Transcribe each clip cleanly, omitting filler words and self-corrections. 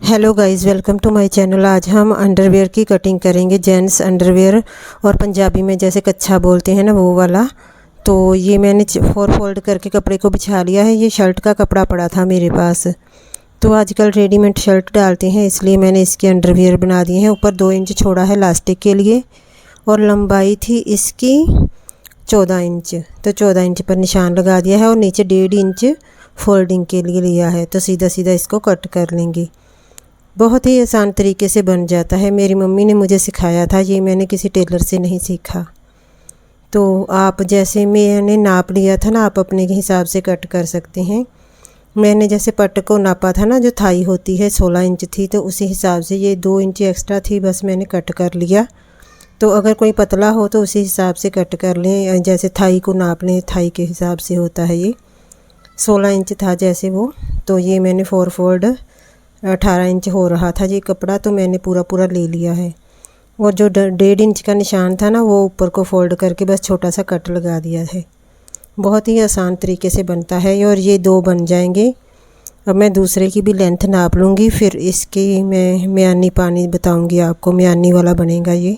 Hello guys, welcome to my channel. आज हम underwear की कटिंग करेंगे, जेंट्स अंडरवेयर, और पंजाबी में जैसे कच्छा बोलते हैं ना, वो वाला। तो ये मैंने 4 फोल्ड करके कपड़े को बिछा लिया है। ये शर्ट का कपड़ा पड़ा था मेरे पास, तो आजकल रेडीमेड शर्ट डालते हैं, इसलिए मैंने इसके अंडरवेयर बना दिए हैं। ऊपर 2 इंच छोड़ा है लास्टिक के लिए, और लंबाई थी इसकी 14 इंच, तो 14 इंच पर निशान लगा दिया है, और नीचे 1.5 इंच फोल्डिंग के लिए लिया है। तो सीधा सीधा इसको कट कर लेंगे। बहुत ही आसान तरीके से बन जाता है। मेरी मम्मी ने मुझे सिखाया था, ये मैंने किसी टेलर से नहीं सीखा। तो आप जैसे मैंने नाप लिया था ना, आप अपने के हिसाब से कट कर सकते हैं। मैंने जैसे पट्ट को नापा था ना, जो थाई होती है 16 इंच थी, तो उसी हिसाब से ये 2 इंच एक्स्ट्रा थी, बस मैंने कट कर लिया। तो अगर कोई पतला हो तो उसी हिसाब से कट कर लें, जैसे थाई को नाप लें, थाई के हिसाब से होता है। ये 16 इंच था जैसे वो, तो ये मैंने 4 फोल्ड 18 इंच हो रहा था ये कपड़ा, तो मैंने पूरा ले लिया है। और जो 1.5 इंच का निशान था ना, वो ऊपर को फोल्ड करके बस छोटा सा कट लगा दिया है। बहुत ही आसान तरीके से बनता है, और ये 2 बन जाएंगे। अब मैं दूसरे की भी लेंथ नाप लूँगी, फिर इसकी मैं म्यानी पानी बताऊँगी आपको। म्यानी वाला बनेगा ये।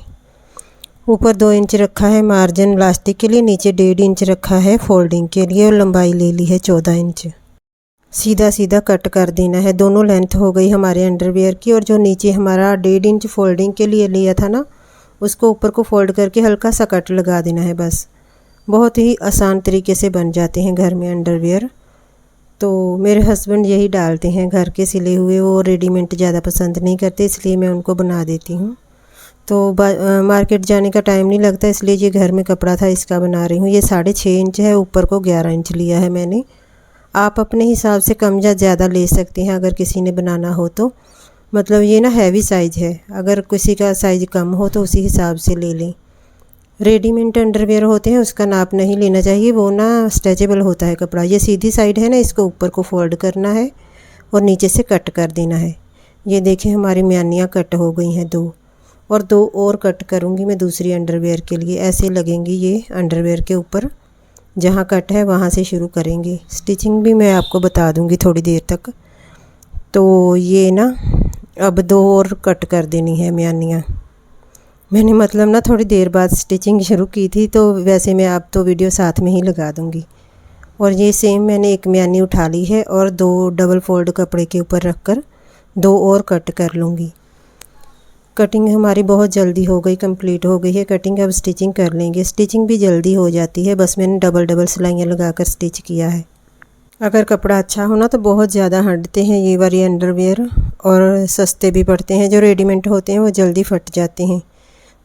ऊपर 2 इंच रखा है मार्जिन लास्टिक के लिए, नीचे 1.5 इंच रखा है फोल्डिंग के लिए, और लंबाई ले ली है 14 इंच। सीधा सीधा कट कर देना है। दोनों लेंथ हो गई हमारे अंडरवेयर की, और जो नीचे हमारा 1.5 इंच फोल्डिंग के लिए लिया था ना, उसको ऊपर को फोल्ड करके हल्का सा कट लगा देना है बस। बहुत ही आसान तरीके से बन जाते हैं घर में अंडरवेयर। तो मेरे हस्बैंड यही डालते हैं घर के सिले हुए, वो रेडीमेड ज़्यादा पसंद नहीं करते, इसलिए मैं उनको बना देती हूँ। तो मार्केट जाने का टाइम नहीं लगता, इसलिए ये घर में कपड़ा था, इसका बना रही हूँ। ये 6.5 इंच है, ऊपर को 11 इंच लिया है मैंने। आप अपने हिसाब से कम या ज़्यादा ले सकते हैं अगर किसी ने बनाना हो तो। मतलब ये ना हैवी साइज़ है, अगर किसी का साइज़ कम हो तो उसी हिसाब से ले लें। रेडीमेड अंडरवेयर होते हैं, उसका नाप नहीं लेना चाहिए, वो ना स्ट्रेचेबल होता है कपड़ा। ये सीधी साइड है ना, इसको ऊपर को फोल्ड करना है और नीचे से कट कर देना है। ये देखें, हमारी म्यानियाँ कट हो गई हैं 2, और 2 और कट करूँगी मैं दूसरी अंडरवेयर के लिए। ऐसे लगेंगी ये अंडरवेयर के ऊपर, जहाँ कट है वहाँ से शुरू करेंगे। स्टिचिंग भी मैं आपको बता दूँगी थोड़ी देर तक। तो ये ना अब 2 और कट कर देनी है म्यानियाँ। मैंने मतलब ना थोड़ी देर बाद स्टिचिंग शुरू की थी, तो वैसे मैं आप तो वीडियो साथ में ही लगा दूँगी। और ये सेम मैंने एक म्यानी उठा ली है, और 2 डबल फोल्ड कपड़े के ऊपर रख कर 2 और कट कर लूँगी। कटिंग हमारी बहुत जल्दी हो गई, कंप्लीट हो गई है कटिंग। अब स्टिचिंग कर लेंगे। स्टिचिंग भी जल्दी हो जाती है, बस मैंने डबल सिलाइयाँ लगाकर स्टिच किया है। अगर कपड़ा अच्छा हो ना तो बहुत ज़्यादा हटते हैं ये वाली अंडरवेयर, और सस्ते भी पड़ते हैं। जो रेडीमेड होते हैं वो जल्दी फट जाते हैं।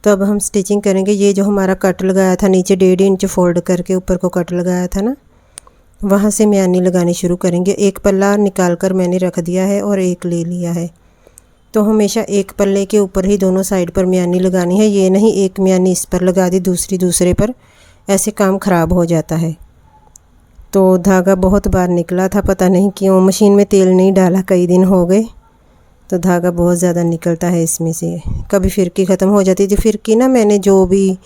तो अब हम स्टिचिंग करेंगे। ये जो हमारा कट लगाया था नीचे 1.5 इंच फोल्ड करके ऊपर को कट लगाया था ना, वहाँ से म्यानी लगानी शुरू करेंगे। एक पल्ला निकाल कर मैंने रख दिया है और एक ले लिया है। तो हमेशा एक पल्ले के ऊपर ही दोनों साइड पर म्यानी लगानी है। ये नहीं एक म्यानी इस पर लगा दी, दूसरी दूसरे पर, ऐसे काम ख़राब हो जाता है। तो धागा बहुत बार निकला था, पता नहीं क्यों। मशीन में तेल नहीं डाला, कई दिन हो गए, तो धागा बहुत ज़्यादा निकलता है इसमें से। कभी फिरकी ख़त्म हो जाती थी। फिरकी ना मैंने जो भी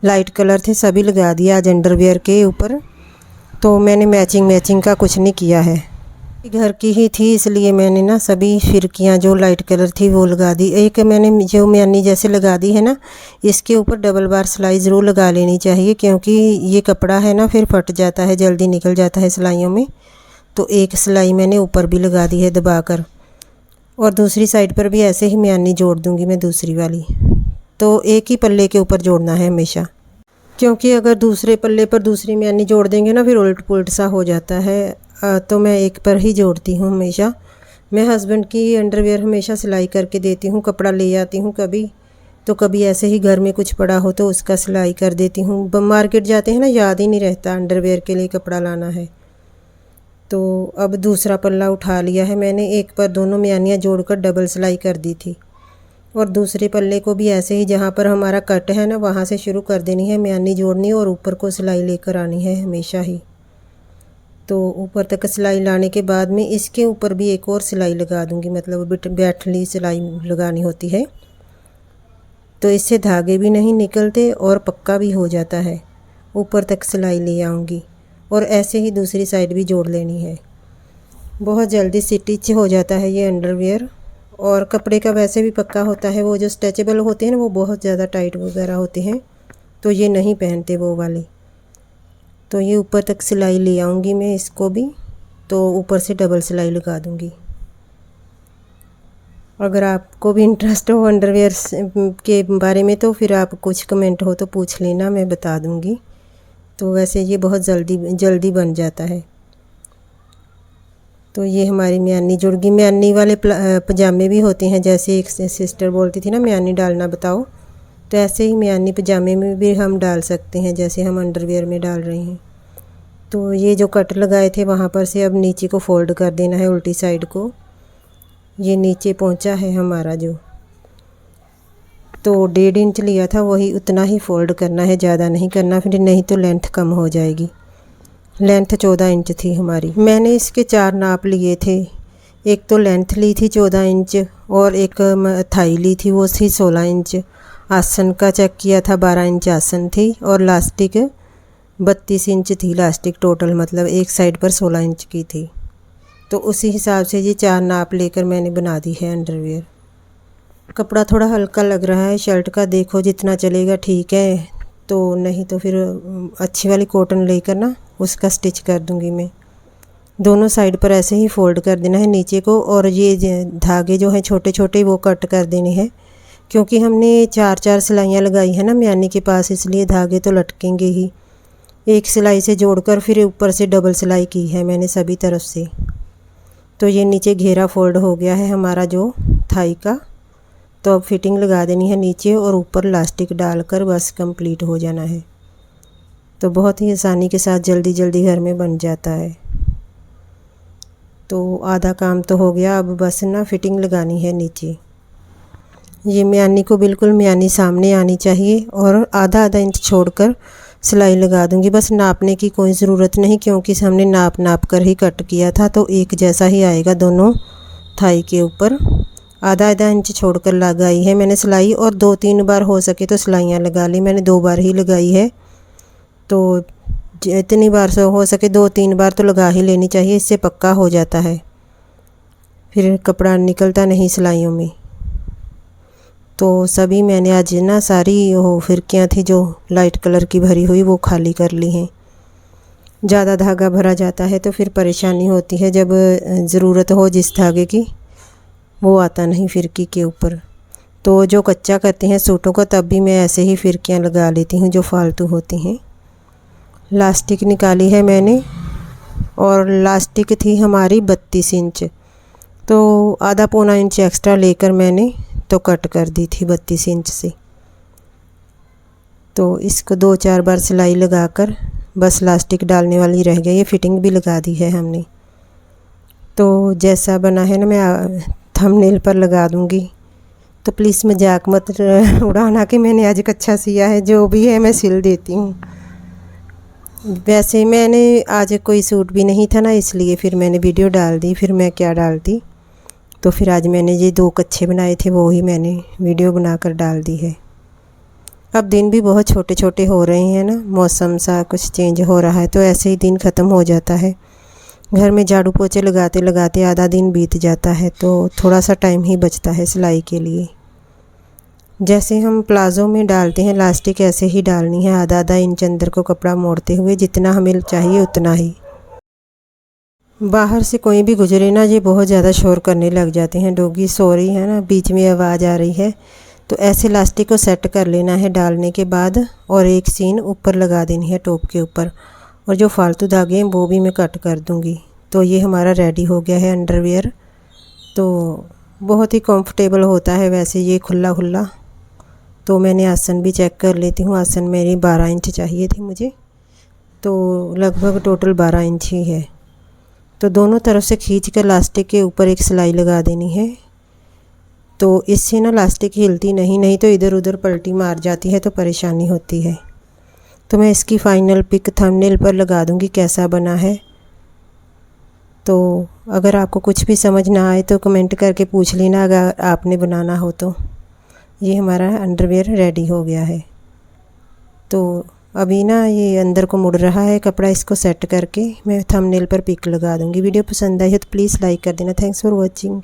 लाइट कलर थे सभी लगा दिया आज अंडरवेयर के ऊपर। तो मैंने मैचिंग का कुछ नहीं किया है, घर की ही थी, इसलिए मैंने ना सभी फिरकियाँ जो लाइट कलर थी वो लगा दी। एक मैंने जो म्यानी जैसे लगा दी है ना, इसके ऊपर डबल बार सिलाई ज़रूर लगा लेनी चाहिए, क्योंकि ये कपड़ा है ना फिर फट जाता है, जल्दी निकल जाता है सिलाइयों में। तो एक सिलाई मैंने ऊपर भी लगा दी है दबाकर, और दूसरी साइड पर भी ऐसे ही म्यानी जोड़ दूँगी मैं दूसरी वाली। तो एक ही पल्ले के ऊपर जोड़ना है हमेशा, क्योंकि अगर दूसरे पल्ले पर दूसरी म्यानी जोड़ देंगे ना, फिर उलट पुलट सा हो जाता है। तो मैं एक पर ही जोड़ती हूँ हमेशा। मैं हस्बैंड की अंडरवेयर हमेशा सिलाई करके देती हूँ। कपड़ा ले आती हूँ कभी, तो कभी ऐसे ही घर में कुछ पड़ा हो तो उसका सिलाई कर देती हूँ। मार्केट जाते हैं ना, याद ही नहीं रहता अंडरवेयर के लिए कपड़ा लाना है। तो अब दूसरा पल्ला उठा लिया है मैंने, एक पर दोनों म्यानियाँ जोड़कर डबल सिलाई कर दी थी, और दूसरे पल्ले को भी ऐसे ही जहाँ पर हमारा कट है ना, वहाँ से शुरू कर देनी है म्यानी जोड़नी, और ऊपर को सिलाई लेकर आनी है हमेशा ही। तो ऊपर तक सिलाई लाने के बाद में इसके ऊपर भी एक और सिलाई लगा दूँगी, मतलब बैठली सिलाई लगानी होती है। तो इससे धागे भी नहीं निकलते और पक्का भी हो जाता है। ऊपर तक सिलाई ले आऊँगी, और ऐसे ही दूसरी साइड भी जोड़ लेनी है। बहुत जल्दी स्टिच हो जाता है ये अंडरवेयर, और कपड़े का वैसे भी पक्का होता है, वो जो स्ट्रेचेबल होते हैं ना वो बहुत ज़्यादा टाइट वगैरह होते हैं, तो ये नहीं पहनते वो वाले। तो ये ऊपर तक सिलाई ले आऊँगी मैं इसको भी, तो ऊपर से डबल सिलाई लगा दूँगी। अगर आपको भी इंटरेस्ट हो अंडरवेयर के बारे में तो फिर आप कुछ कमेंट हो तो पूछ लेना, मैं बता दूँगी। तो वैसे ये बहुत जल्दी बन जाता है। तो ये हमारी म्यानी जुड़ गई। म्यानी वाले पजामे भी होते हैं, जैसे एक सिस्टर बोलती थी ना म्यानी डालना बताओ, तो ऐसे ही म्यानी पजामे में भी हम डाल सकते हैं जैसे हम अंडरवेयर में डाल रहे हैं। तो ये जो कट लगाए थे वहाँ पर से अब नीचे को फोल्ड कर देना है उल्टी साइड को। ये नीचे पहुँचा है हमारा जो, तो 1.5 इंच लिया था वही उतना ही फोल्ड करना है, ज़्यादा नहीं करना, फिर नहीं तो लेंथ कम हो जाएगी। लेंथ 14 इंच थी हमारी। मैंने इसके 4 नाप लिए थे, एक तो लेंथ ली थी 14 इंच और एक थाई ली थी वो थी 16 इंच। आसन का चेक किया था 12 इंच आसन थी और लास्टिक 32 इंच थी लास्टिक टोटल, मतलब एक साइड पर 16 इंच की थी। तो उसी हिसाब से ये 4 नाप लेकर मैंने बना दी है अंडरवेयर। कपड़ा थोड़ा हल्का लग रहा है शर्ट का, देखो जितना चलेगा ठीक है, तो नहीं तो फिर अच्छी वाली कॉटन लेकर ना उसका स्टिच कर दूंगी मैं। दोनों साइड पर ऐसे ही फोल्ड कर देना है नीचे को, और ये धागे जो हैं छोटे छोटे वो कट कर देने हैं, क्योंकि हमने 4 सिलाइयाँ लगाई है ना म्यानी के पास, इसलिए धागे तो लटकेंगे ही। एक सिलाई से जोड़कर फिर ऊपर से डबल सिलाई की है मैंने सभी तरफ से। तो ये नीचे घेरा फोल्ड हो गया है हमारा जो थाई का। तो अब फिटिंग लगा देनी है नीचे और ऊपर लास्टिक डालकर बस कंप्लीट हो जाना है। तो बहुत ही आसानी के साथ जल्दी घर में बन जाता है। तो आधा काम तो हो गया, अब बस ना फिटिंग लगानी है नीचे। ये म्यानी को बिल्कुल म्यानी सामने आनी चाहिए और आधा इंच छोड़कर सिलाई लगा दूंगी। बस नापने की कोई ज़रूरत नहीं, क्योंकि हमने नाप कर ही कट किया था, तो एक जैसा ही आएगा दोनों थाई के ऊपर। आधा इंच छोड़कर लगाई है मैंने सिलाई, और 2-3 बार हो सके तो सिलाइयाँ लगा ली। मैंने 2 बार ही लगाई है, तो जितनी बार से हो सके 2-3 बार तो लगा ही लेनी चाहिए, इससे पक्का हो जाता है, फिर कपड़ा निकलता नहीं सिलाइयों में। तो सभी मैंने आज ना सारी वो फिरकियाँ थी जो लाइट कलर की भरी हुई वो खाली कर ली हैं। ज़्यादा धागा भरा जाता है तो फिर परेशानी होती है, जब ज़रूरत हो जिस धागे की वो आता नहीं फिरकी के ऊपर। तो जो कच्चा करते हैं सूटों को तब भी मैं ऐसे ही फिरकियाँ लगा लेती हूँ जो फालतू होती हैं। लास्टिक निकाली है मैंने, और लास्टिक थी हमारी 32 इंच, तो आधा पौना इंच एक्स्ट्रा लेकर मैंने तो कट कर दी थी 32 इंच से। तो इसको 2-4 बार सिलाई लगाकर बस लास्टिक डालने वाली रह गई। ये फिटिंग भी लगा दी है हमने। तो जैसा बना है ना मैं थंबनेल पर लगा दूंगी, तो प्लीज़ मजाक मत उड़ाना कि मैंने आज अच्छा सिया है, जो भी है मैं सिल देती हूँ। वैसे मैंने आज कोई सूट भी नहीं था ना, इसलिए फिर मैंने वीडियो डाल दी, फिर मैं क्या डालती। तो फिर आज मैंने ये 2 कच्छे बनाए थे वो ही मैंने वीडियो बनाकर डाल दी है। अब दिन भी बहुत छोटे छोटे हो रहे हैं ना, मौसम सा कुछ चेंज हो रहा है, तो ऐसे ही दिन ख़त्म हो जाता है। घर में झाड़ू पोछे लगाते लगाते आधा दिन बीत जाता है, तो थोड़ा सा टाइम ही बचता है सिलाई के लिए। जैसे हम प्लाज़ो में डालते हैं लास्टिक, ऐसे ही डालनी है आधा इंच अंदर को कपड़ा मोड़ते हुए, जितना हमें चाहिए उतना ही। बाहर से कोई भी गुजरे ना, ये बहुत ज़्यादा शोर करने लग जाते हैं। डॉगी सो रही है ना, बीच में आवाज़ आ रही है, तो ऐसे लास्टिक को सेट कर लेना है डालने के बाद, और एक सीन ऊपर लगा देनी है टॉप के ऊपर, और जो फालतू धागे हैं वो भी मैं कट कर दूँगी। तो ये हमारा रेडी हो गया है अंडरवेयर। तो बहुत ही कंफर्टेबल होता है वैसे ये खुला खुला। तो मैंने आसन भी चेक कर लेती हूँ, आसन मेरी 12 इंच चाहिए थी मुझे, तो लगभग टोटल 12 इंच ही है। तो दोनों तरफ से खींच कर लास्टिक के ऊपर एक सिलाई लगा देनी है। तो इससे ना लास्टिक हिलती नहीं तो इधर उधर पलटी मार जाती है, तो परेशानी होती है। तो मैं इसकी फ़ाइनल पिक थंबनेल पर लगा दूंगी कैसा बना है। तो अगर आपको कुछ भी समझ ना आए तो कमेंट करके पूछ लेना, अगर आपने बनाना हो तो। ये हमारा अंडरवेयर रेडी हो गया है। तो अभी ना ये अंदर को मुड़ रहा है कपड़ा, इसको सेट करके मैं थंबनेल पर पिक लगा दूंगी। वीडियो पसंद आई है तो प्लीज़ लाइक कर देना। Thanks for watching.